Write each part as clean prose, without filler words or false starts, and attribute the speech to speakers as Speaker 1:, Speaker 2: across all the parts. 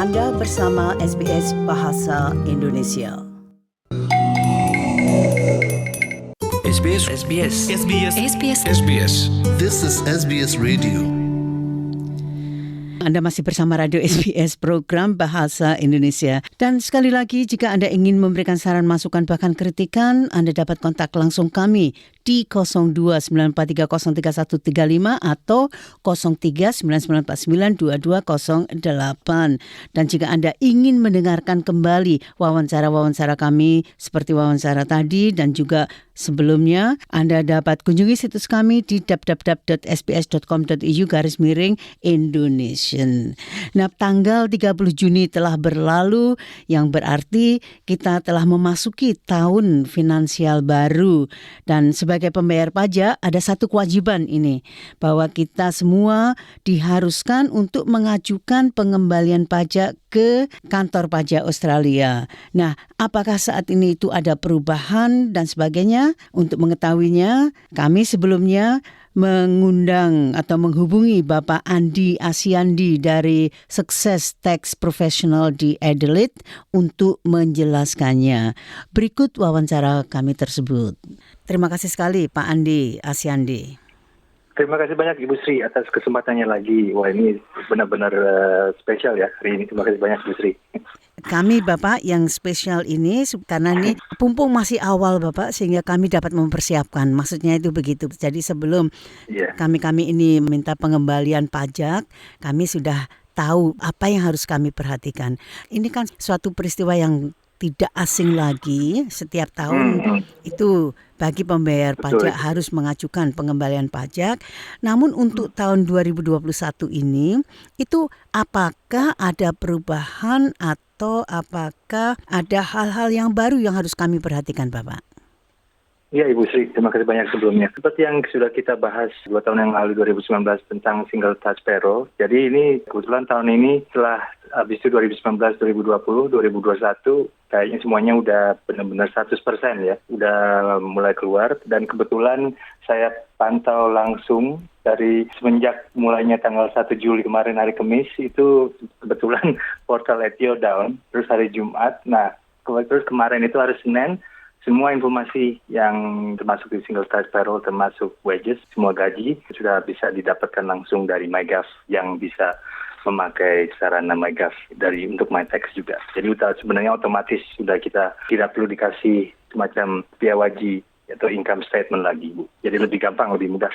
Speaker 1: Anda bersama SBS Bahasa Indonesia.
Speaker 2: SBS.
Speaker 3: This is SBS Radio.
Speaker 1: Anda masih bersama Radio SBS program Bahasa Indonesia. Dan sekali lagi, jika Anda ingin memberikan saran, masukan, bahkan kritikan, Anda dapat kontak langsung kami di 0294303135 atau 0399492208. Dan jika Anda ingin mendengarkan kembali wawancara-wawancara kami seperti wawancara tadi dan juga sebelumnya, Anda dapat kunjungi situs kami di www.sbs.com.au/Indonesian. Nah, tanggal 30 Juni telah berlalu, yang berarti kita telah memasuki tahun finansial baru. Dan sebagai pembayar pajak, ada satu kewajiban ini, bahwa kita semua diharuskan untuk mengajukan pengembalian pajak ke kantor pajak Australia. Nah, apakah saat ini itu ada perubahan dan sebagainya? Untuk mengetahuinya, kami sebelumnya mengundang atau menghubungi Bapak Andi Asyandi dari Success Tax Professional di Adelaide untuk menjelaskannya. Berikut wawancara kami tersebut. Terima kasih sekali Pak Andi Asyandi.
Speaker 4: Terima kasih banyak Ibu Sri atas kesempatannya lagi. Wah, ini benar-benar spesial ya hari ini. Terima kasih banyak Ibu Sri.
Speaker 1: Kami Bapak yang spesial ini karena ini mumpung masih awal Bapak, sehingga kami dapat mempersiapkan. Maksudnya itu begitu. Jadi sebelum kami ini minta pengembalian pajak, kami sudah tahu apa yang harus kami perhatikan. Ini kan suatu peristiwa yang tidak asing lagi. Setiap tahun itu bagi pembayar pajak harus mengajukan pengembalian pajak. Namun untuk tahun 2021 ini, itu apakah ada perubahan atau apakah ada hal-hal yang baru yang harus kami perhatikan, Bapak?
Speaker 4: Ya Ibu Sri, terima kasih banyak sebelumnya. Seperti yang sudah kita bahas 2 tahun yang lalu 2019 tentang single tax payroll. Jadi ini kebetulan tahun ini setelah habis itu 2019, 2020, 2021 kayaknya semuanya udah benar-benar 100% ya. Udah mulai keluar dan kebetulan saya pantau langsung dari semenjak mulainya tanggal 1 Juli kemarin hari Kamis itu kebetulan portal ATO down, terus hari Jumat. Nah, terus kemarin itu hari Senin semua informasi yang termasuk di single tax payroll, termasuk wages, semua gaji sudah bisa didapatkan langsung dari MyGov yang bisa memakai sarana MyGov untuk MyTax juga. Jadi sebenarnya otomatis sudah kita tidak perlu dikasih semacam biaya wajib atau income statement lagi, Bu. Jadi lebih gampang, lebih mudah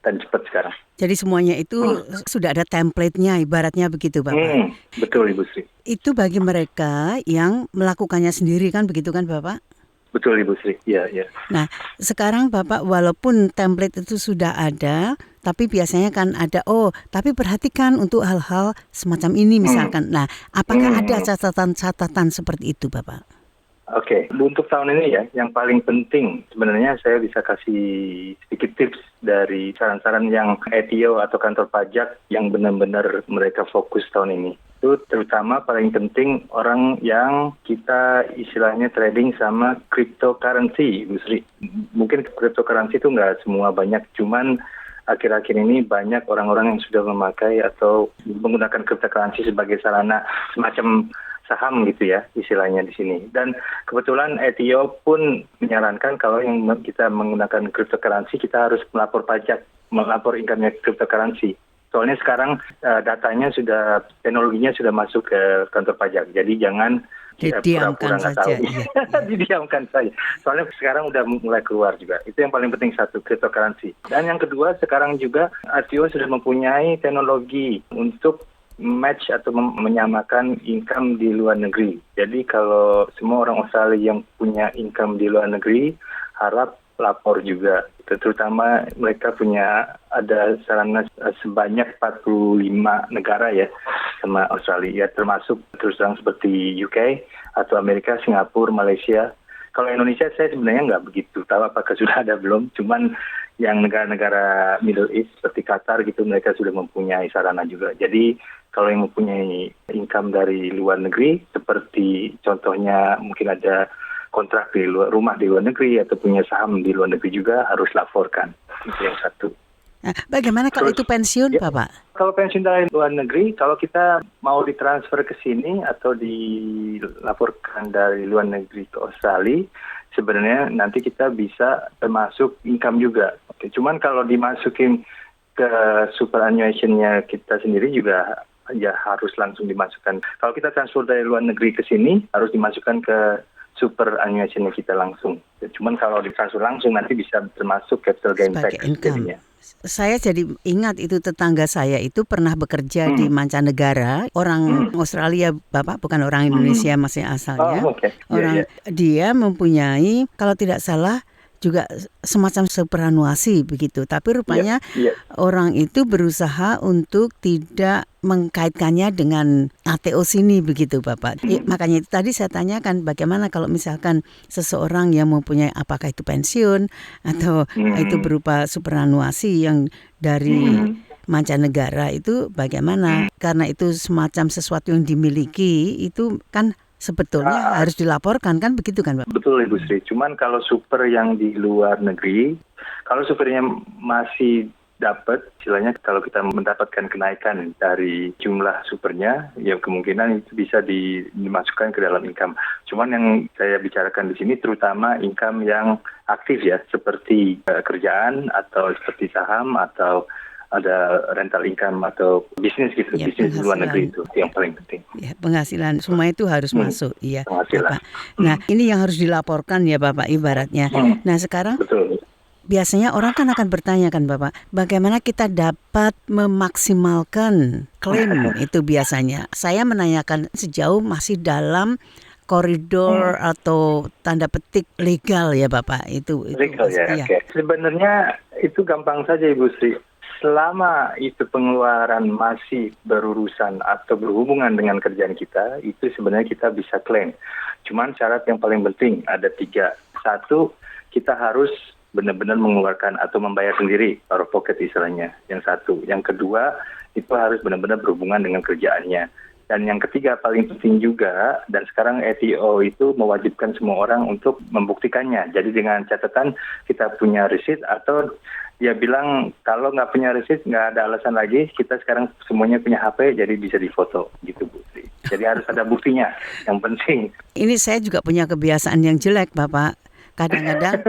Speaker 4: dan cepat sekarang.
Speaker 1: Jadi semuanya itu sudah ada template-nya, ibaratnya begitu Bapak?
Speaker 4: Betul Ibu Sri.
Speaker 1: Itu bagi mereka yang melakukannya sendiri kan, begitu kan Bapak?
Speaker 4: Betul Ibu Sri, iya.
Speaker 1: Nah, sekarang Bapak walaupun template itu sudah ada, tapi biasanya kan ada, tapi perhatikan untuk hal-hal semacam ini misalkan. Nah, apakah ada catatan-catatan seperti itu Bapak?
Speaker 4: Oke, untuk tahun ini ya, yang paling penting sebenarnya saya bisa kasih sedikit tips dari saran-saran yang ATO atau kantor pajak yang benar-benar mereka fokus tahun ini. Itu terutama paling penting orang yang kita istilahnya trading sama cryptocurrency, Bu Sri. Mungkin cryptocurrency itu nggak semua banyak, cuman akhir-akhir ini banyak orang-orang yang sudah memakai atau menggunakan cryptocurrency sebagai sarana semacam saham gitu ya istilahnya di sini. Dan kebetulan ATO pun menyarankan kalau yang kita menggunakan cryptocurrency kita harus melapor pajak, melapor income-nya cryptocurrency. Soalnya sekarang datanya teknologinya sudah masuk ke kantor pajak. Jadi jangan
Speaker 1: didiamkan saja. Iya.
Speaker 4: Didiamkan saja. Soalnya sekarang udah mulai keluar juga. Itu yang paling penting satu, cryptocurrency. Dan yang kedua, sekarang juga ATO sudah mempunyai teknologi untuk match atau menyamakan income di luar negeri. Jadi kalau semua orang Australia yang punya income di luar negeri harap lapor juga. Terutama mereka ada sarana sebanyak 45 negara ya sama Australia, termasuk terus terang seperti UK atau Amerika, Singapura, Malaysia. Kalau Indonesia saya sebenarnya nggak begitu tahu apakah sudah ada belum, cuman yang negara-negara Middle East seperti Qatar gitu mereka sudah mempunyai sarana juga. Jadi kalau yang mempunyai income dari luar negeri seperti contohnya mungkin ada kontrak di luar, rumah di luar negeri atau punya saham di luar negeri juga harus laporkan. Itu yang satu.
Speaker 1: Nah, bagaimana kalau itu pensiun, Bapak?
Speaker 4: Kalau pensiun dari luar negeri, kalau kita mau ditransfer ke sini atau dilaporkan dari luar negeri ke Australia, sebenarnya nanti kita bisa termasuk income juga. Oke, cuman kalau dimasukin ke superannuation-nya kita sendiri juga ya harus langsung dimasukkan. Kalau kita transfer dari luar negeri ke sini, harus dimasukkan ke superannuation-nya kita langsung. Cuman kalau ditransfer langsung nanti bisa termasuk capital gain tax jadinya.
Speaker 1: Saya jadi ingat itu tetangga saya itu pernah bekerja di mancanegara, orang Australia, Bapak, bukan orang Indonesia masih asalnya. Dia mempunyai, kalau tidak salah, juga semacam superannuasi begitu. Tapi rupanya orang itu berusaha untuk tidak mengkaitkannya dengan ATO sini begitu, Bapak. Makanya itu tadi saya tanyakan bagaimana kalau misalkan seseorang yang mempunyai apakah itu pensiun atau itu berupa superannuasi yang dari mancanegara itu bagaimana? Karena itu semacam sesuatu yang dimiliki itu kan sebetulnya harus dilaporkan kan begitu kan, Pak?
Speaker 4: Betul, Ibu Sri. Cuman kalau super yang di luar negeri, kalau supernya masih dapat, istilahnya kalau kita mendapatkan kenaikan dari jumlah supernya, ya kemungkinan itu bisa dimasukkan ke dalam income. Cuman yang saya bicarakan di sini terutama income yang aktif ya, seperti kerjaan atau seperti saham atau ada rental income atau bisnis gitu, bisnis di luar negeri itu yang paling penting.
Speaker 1: Ya, penghasilan semua itu harus masuk, iya.
Speaker 4: Penghasilan.
Speaker 1: Nah, ini yang harus dilaporkan ya, Bapak, ibaratnya. Nah, sekarang biasanya orang kan akan bertanya kan, Bapak, bagaimana kita dapat memaksimalkan klaim itu biasanya. Saya menanyakan sejauh masih dalam koridor atau tanda petik legal ya, Bapak. Itu
Speaker 4: legal ya,
Speaker 1: iya.
Speaker 4: Okay. Sebenarnya itu gampang saja, Ibu Sri. Selama itu pengeluaran masih berurusan atau berhubungan dengan kerjaan kita, itu sebenarnya kita bisa klaim. Cuman syarat yang paling penting ada 3. 1, kita harus benar-benar mengeluarkan atau membayar sendiri, out of pocket istilahnya. Yang 1. Yang kedua, itu harus benar-benar berhubungan dengan kerjaannya. Dan yang ketiga paling penting juga, dan sekarang ATO itu mewajibkan semua orang untuk membuktikannya. Jadi dengan catatan kita punya receipt atau dia bilang kalau nggak punya receipt nggak ada alasan lagi, kita sekarang semuanya punya HP jadi bisa difoto gitu, Bu. Jadi harus ada buktinya yang penting.
Speaker 1: Ini saya juga punya kebiasaan yang jelek, Bapak. Kadang-kadang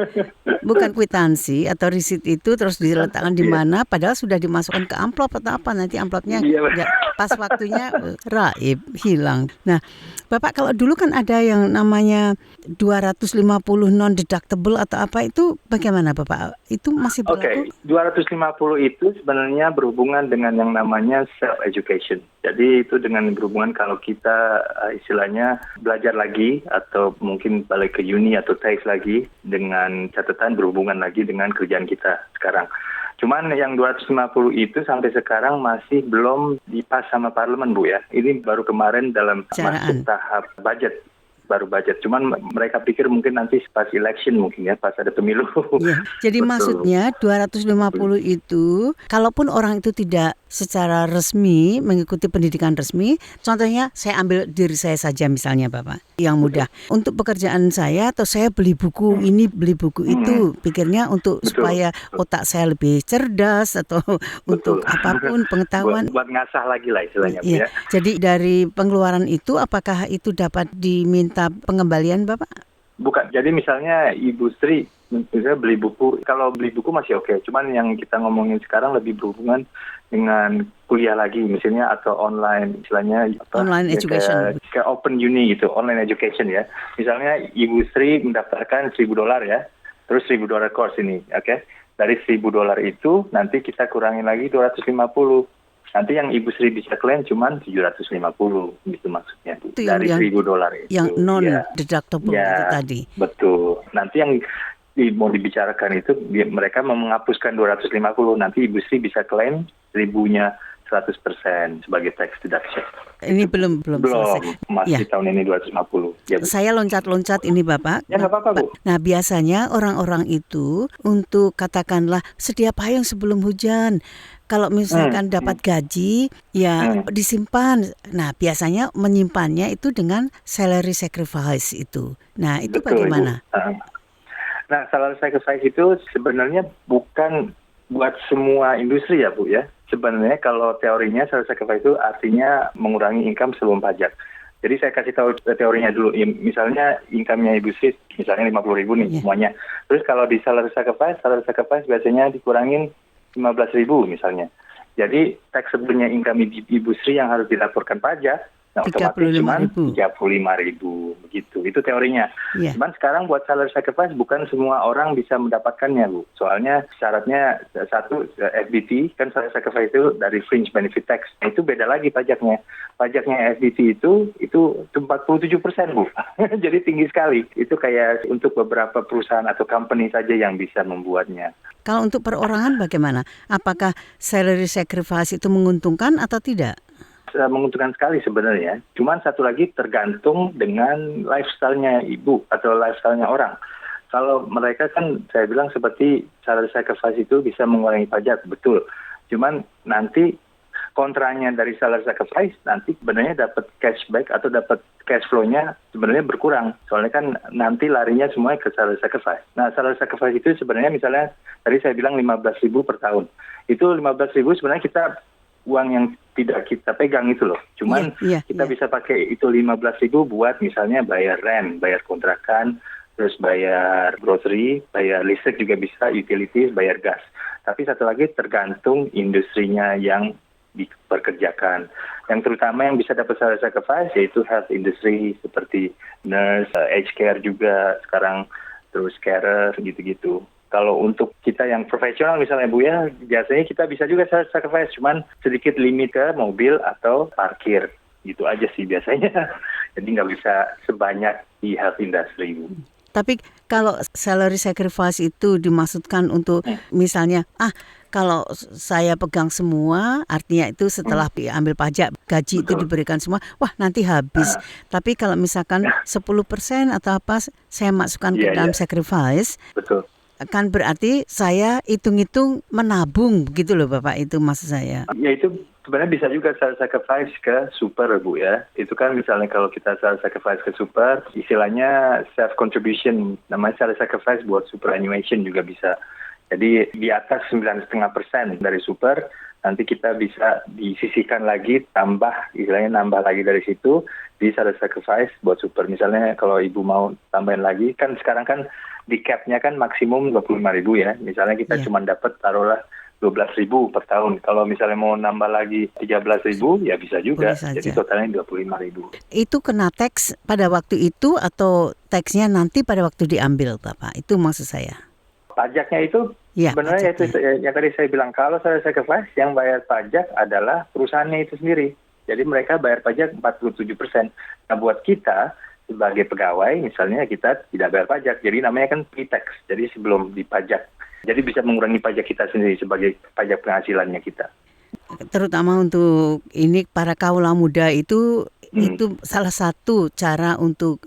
Speaker 1: bukan kwitansi atau receipt itu terus diletakkan di mana padahal sudah dimasukkan ke amplop atau apa, nanti amplopnya pas waktunya raib, hilang. Nah, Bapak, kalau dulu kan ada yang namanya 250 non-deductible atau apa, itu bagaimana, Bapak? Itu masih berlaku?
Speaker 4: 250 itu sebenarnya berhubungan dengan yang namanya self-education. Jadi itu dengan berhubungan kalau kita istilahnya belajar lagi atau mungkin balik ke uni atau tes lagi dengan catatan berhubungan lagi dengan kerjaan kita sekarang. Cuman yang 250 itu sampai sekarang masih belum dipas sama parlemen, Bu ya. Ini baru kemarin dalam masuk tahap budget. Baru budget. Cuman mereka pikir mungkin nanti pas election mungkin ya, pas ada pemilu.
Speaker 1: Ya, jadi maksudnya 250 itu, kalaupun orang itu tidak secara resmi mengikuti pendidikan resmi, contohnya saya ambil diri saya saja misalnya, Bapak, yang mudah. Untuk pekerjaan saya atau saya beli buku ini, beli buku itu, pikirnya untuk supaya otak saya lebih cerdas atau untuk apapun pengetahuan.
Speaker 4: Buat ngasah lagi lah istilahnya.
Speaker 1: Ya. Jadi dari pengeluaran itu, apakah itu dapat diminta pengembalian, Bapak?
Speaker 4: Bukan. Jadi misalnya Ibu Sri misalnya beli buku, kalau beli buku masih oke. Cuman yang kita ngomongin sekarang lebih berhubungan dengan kuliah lagi misalnya atau online istilahnya
Speaker 1: online education.
Speaker 4: Kayak open uni gitu, online education ya. Misalnya Ibu Sri mendaftarkan $1,000 ya. Terus $1,000 course ini, oke. Dari $1,000 itu nanti kita kurangin lagi 250. Nanti yang Ibu Sri bisa klaim cuma 750 gitu maksudnya. Itu dari $1,000 itu.
Speaker 1: Yang non-deductible itu tadi.
Speaker 4: Betul. Nanti yang mau dibicarakan itu mereka mau menghapuskan 250, nanti Ibu Sri bisa klaim 1,000-nya 100% sebagai tax deduction.
Speaker 1: Ini belum selesai.
Speaker 4: Masih tahun ini 250. Ya,
Speaker 1: saya loncat-loncat ini, Bapak.
Speaker 4: Ya nggak apa-apa, Bu.
Speaker 1: Nah, biasanya orang-orang itu untuk katakanlah sedia payung sebelum hujan. Kalau misalkan dapat gaji, ya disimpan. Nah, biasanya menyimpannya itu dengan salary sacrifice itu. Nah, itu betul, bagaimana?
Speaker 4: Nah, salary sacrifice itu sebenarnya bukan buat semua industri ya, Bu ya. Sebenarnya kalau teorinya salary sacrifice itu artinya mengurangi income sebelum pajak. Jadi saya kasih tahu teorinya dulu. Misalnya income-nya Ibu Sri misalnya 50.000 nih semuanya. Terus kalau di salary sacrifice biasanya dikurangin 15.000 misalnya. Jadi taxable-nya income Ibu Sri yang harus dilaporkan pajak, nah otomatis cuma 35.000 begitu. Itu teorinya.
Speaker 1: Yeah.
Speaker 4: Cuman sekarang buat salary sacrifice bukan semua orang bisa mendapatkannya, Bu. Soalnya syaratnya satu FBT kan salary sacrifice itu dari fringe benefit tax. Nah, itu beda lagi pajaknya. Pajaknya FBT itu 47%, Bu. Jadi tinggi sekali. Itu kayak untuk beberapa perusahaan atau company saja yang bisa membuatnya.
Speaker 1: Kalau untuk perorangan bagaimana? Apakah salary sacrifice itu menguntungkan atau tidak?
Speaker 4: Menguntungkan sekali sebenarnya. Cuman satu lagi tergantung dengan lifestyle-nya ibu atau lifestyle-nya orang. Kalau mereka kan saya bilang seperti salary sacrifice itu bisa mengurangi pajak, betul. Cuman nanti kontranya dari salary sacrifice nanti sebenarnya dapat cashback atau dapat cash flow-nya sebenarnya berkurang. Soalnya kan nanti larinya semua ke salary sacrifice. Nah, salary sacrifice itu sebenarnya misalnya tadi saya bilang 15.000 per tahun. Itu 15.000 sebenarnya kita uang yang tidak kita pegang itu loh. Cuman kita bisa pakai itu 15.000 buat misalnya bayar rent, bayar kontrakan, terus bayar grocery, bayar listrik juga bisa, utilities, bayar gas. Tapi satu lagi tergantung industrinya yang diperkerjakan. Yang terutama yang bisa dapat salary sacrifice yaitu health industry seperti nurse, aged care juga sekarang, terus carer gitu-gitu. Kalau untuk kita yang profesional misalnya Bu ya, biasanya kita bisa juga sacrifice, cuman sedikit limit ke mobil atau parkir. Gitu aja sih biasanya. Jadi nggak bisa sebanyak di health industry Bu.
Speaker 1: Tapi kalau salary sacrifice itu dimaksudkan untuk misalnya, kalau saya pegang semua, artinya itu setelah diambil pajak, gaji itu diberikan semua, wah nanti habis. Tapi kalau misalkan 10% atau apa, saya masukkan ke dalam sacrifice.
Speaker 4: Betul.
Speaker 1: Kan berarti saya hitung-hitung menabung begitu loh Bapak, itu maksud saya.
Speaker 4: Ya itu sebenarnya bisa juga salary sacrifice ke super Bu ya. Itu kan misalnya kalau kita salary sacrifice ke super, istilahnya self contribution, namanya salary sacrifice buat superannuation juga bisa. Jadi di atas 9,5% dari super, nanti kita bisa disisihkan lagi, istilahnya nambah lagi dari situ, di salary sacrifice buat super. Misalnya kalau Ibu mau tambahin lagi, kan sekarang kan di cap-nya kan maksimum 25.000 ya. Misalnya kita cuma dapat taruhlah 12.000 per tahun. Kalau misalnya mau nambah lagi 13.000 ya bisa juga. Jadi totalnya 25.000.
Speaker 1: Itu kena tax pada waktu itu atau taxnya nanti pada waktu diambil Bapak? Itu maksud saya.
Speaker 4: Pajaknya itu sebenarnya itu yang tadi saya bilang, kalau salary sacrifice yang bayar pajak adalah perusahaannya itu sendiri. Jadi mereka bayar pajak 47%. Nah buat kita sebagai pegawai misalnya kita tidak bayar pajak. Jadi namanya kan pre-tax. Jadi sebelum dipajak. Jadi bisa mengurangi pajak kita sendiri sebagai pajak penghasilannya kita.
Speaker 1: Terutama untuk ini para kaula muda itu salah satu cara untuk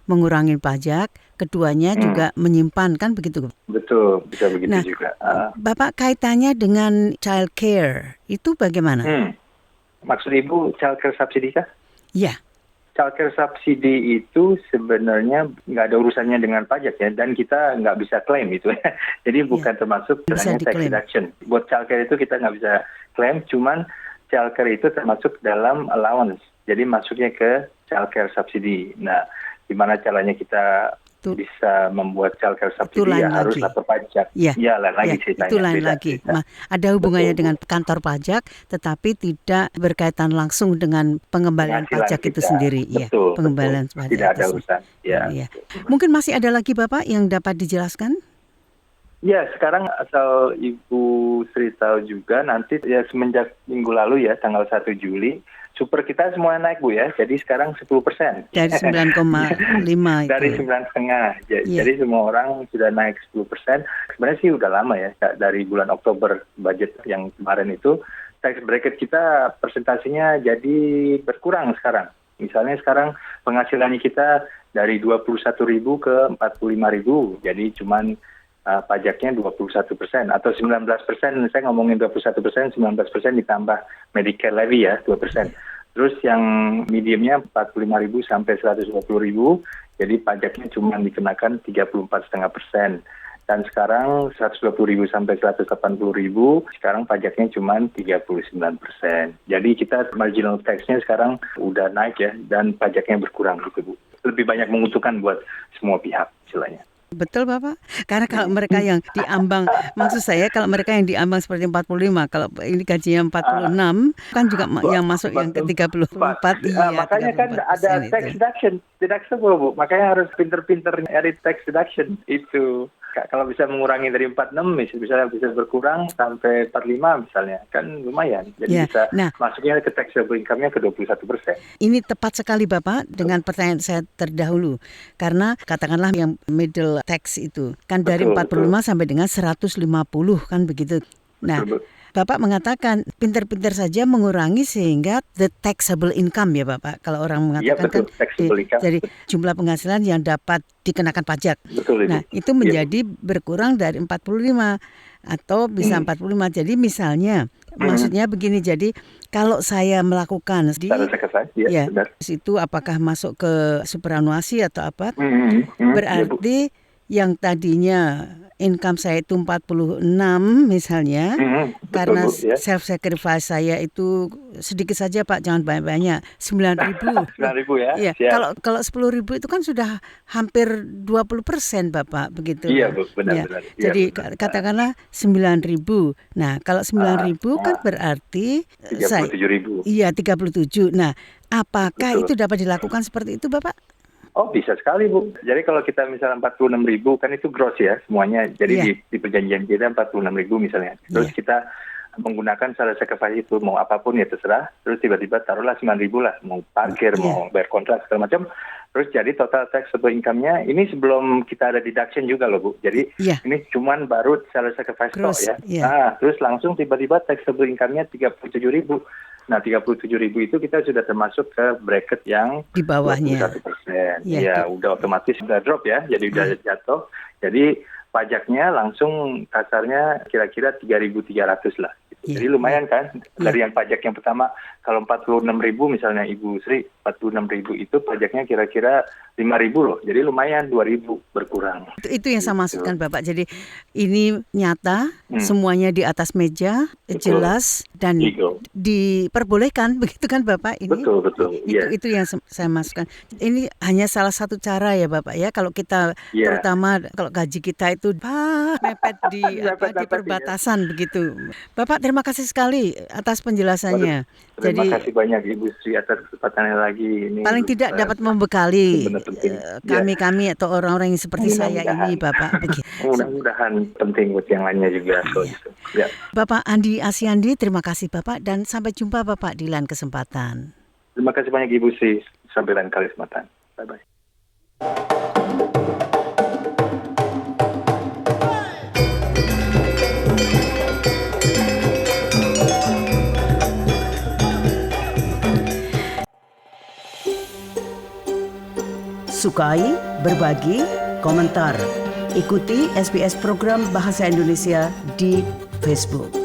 Speaker 1: mengurangi pajak, keduanya juga menyimpan, kan begitu?
Speaker 4: Betul, bisa begitu juga.
Speaker 1: Bapak kaitannya dengan child care itu bagaimana?
Speaker 4: Maksud Ibu child care subsidi kah?
Speaker 1: Iya.
Speaker 4: Child care subsidi itu sebenarnya nggak ada urusannya dengan pajak ya, dan kita nggak bisa klaim itu ya. Jadi bukan termasuk tax deduction. Buat child care itu kita nggak bisa klaim, cuman child care itu termasuk dalam allowance. Jadi masuknya ke child care subsidi. Nah, gimana caranya kita bisa membuat child care subsidi, ya harus lapor pajak. Ya, lain lagi ceritanya.
Speaker 1: Itu lain lagi. Ada hubungannya dengan kantor pajak, tetapi tidak berkaitan langsung dengan pengembalian pajak itu sendiri.
Speaker 4: Betul,
Speaker 1: pengembalian pajak.
Speaker 4: Tidak ada urusan. Ya.
Speaker 1: Mungkin masih ada lagi Bapak yang dapat dijelaskan?
Speaker 4: Ya, sekarang asal Ibu Sri tahu juga, nanti ya semenjak minggu lalu ya, tanggal 1 Juli, super kita semua naik Bu ya, jadi sekarang 10%.
Speaker 1: Dari 9,5 itu.
Speaker 4: Dari 9,5. Jadi semua orang sudah naik 10%. Sebenarnya sih udah lama ya, dari bulan Oktober budget yang kemarin itu, tax bracket kita persentasenya jadi berkurang sekarang. Misalnya sekarang penghasilannya kita dari 21.000 ke 45.000, jadi cuman pajaknya 21% atau 19%, saya ngomongin 21%, 19% ditambah Medicare levy ya, 2%. Terus yang mediumnya 45.000 sampai 120.000, jadi pajaknya cuma dikenakan 34,5%. Dan sekarang 120.000 sampai 180.000, sekarang pajaknya cuma 39%. Jadi kita marginal tax-nya sekarang udah naik ya, dan pajaknya berkurang gitu Bu. Lebih banyak menguntungkan buat semua pihak istilahnya.
Speaker 1: Betul Bapak? Karena kalau mereka yang diambang, maksud saya kalau mereka yang diambang seperti 45, kalau ini gajinya 46, kan juga yang masuk yang ke 34.
Speaker 4: Makanya kan ada tax deduction, deductible Bu. Makanya harus pinter-pinter nyari tax deduction itu. Kalau bisa mengurangi dari 46, bisa berkurang sampai 45 misalnya, kan lumayan. Jadi bisa masuknya ke taxable income-nya ke 21%.
Speaker 1: Ini tepat sekali Bapak dengan pertanyaan saya terdahulu. Karena katakanlah yang middle tax itu, kan dari 45 sampai dengan 150 kan begitu. Nah, Bapak mengatakan pinter-pinter saja mengurangi sehingga the taxable income ya Bapak. Kalau orang mengatakan kan jadi jumlah penghasilan yang dapat dikenakan pajak.
Speaker 4: Betul,
Speaker 1: nah itu menjadi berkurang dari 45 atau bisa 45. Jadi misalnya maksudnya begini, jadi kalau saya melakukan itu apakah masuk ke superannuasi atau apa, berarti yang tadinya income saya itu 46 misalnya, karena self-sacrifice saya itu sedikit saja Pak, jangan banyak-banyak, 9.000.
Speaker 4: 9.000 ya?
Speaker 1: Kalau 10.000 itu kan sudah hampir 20% Bapak, begitu.
Speaker 4: Iya Bu, benar-benar.
Speaker 1: Ya. Jadi katakanlah 9.000. Nah kalau 9.000 kan berarti
Speaker 4: 37.000.
Speaker 1: Iya 37. Nah apakah itu dapat dilakukan seperti itu Bapak?
Speaker 4: Oh bisa sekali Bu. Jadi kalau kita misalnya 46.000 kan itu gross ya semuanya. Jadi di perjanjian kita 46.000 misalnya. Terus kita menggunakan salary sacrifice itu mau apapun ya terserah. Terus tiba-tiba taruhlah 9.000 lah, mau parkir, mau bayar kontrak segala macam. Terus jadi total taxable income-nya ini sebelum kita ada deduction juga loh Bu. Jadi ini cuman baru salary sacrifice ya. Nah terus langsung tiba-tiba taxable income-nya 37.000. Nah 37.000 itu kita sudah termasuk ke bracket yang
Speaker 1: di bawahnya
Speaker 4: 21%. Ya udah otomatis udah drop ya, jadi udah jatuh. Jadi pajaknya langsung kasarnya kira-kira 3.300 lah. Jadi lumayan kan dari yang pajak yang pertama, kalau 46.000 misalnya Ibu Sri, 46.000 itu pajaknya kira-kira 5.000 loh. Jadi lumayan 2.000 berkurang.
Speaker 1: Itu yang saya maksudkan Bapak. Jadi ini nyata, semuanya di atas meja, jelas dan diperbolehkan, begitu kan Bapak ini?
Speaker 4: Betul.
Speaker 1: Itu yang saya maksudkan. Ini hanya salah satu cara ya Bapak ya. Kalau kita terutama kalau gaji kita itu mepet di perbatasan begitu. Bapak terima kasih sekali atas penjelasannya.
Speaker 4: Terima kasih banyak Ibu Sri atas kesempatannya lagi. Ini
Speaker 1: paling tidak dapat membekali kami atau orang-orang yang seperti saya ini Bapak.
Speaker 4: Mudah-mudahan penting buat yang lainnya juga.
Speaker 1: Bapak Andi Asyandi, terima kasih Bapak dan sampai jumpa Bapak di lain kesempatan.
Speaker 4: Terima kasih banyak Ibu Sri. Sampai lain kali kesempatan. Bye-bye.
Speaker 1: Sukai, berbagi, komentar. Ikuti SBS program Bahasa Indonesia di Facebook.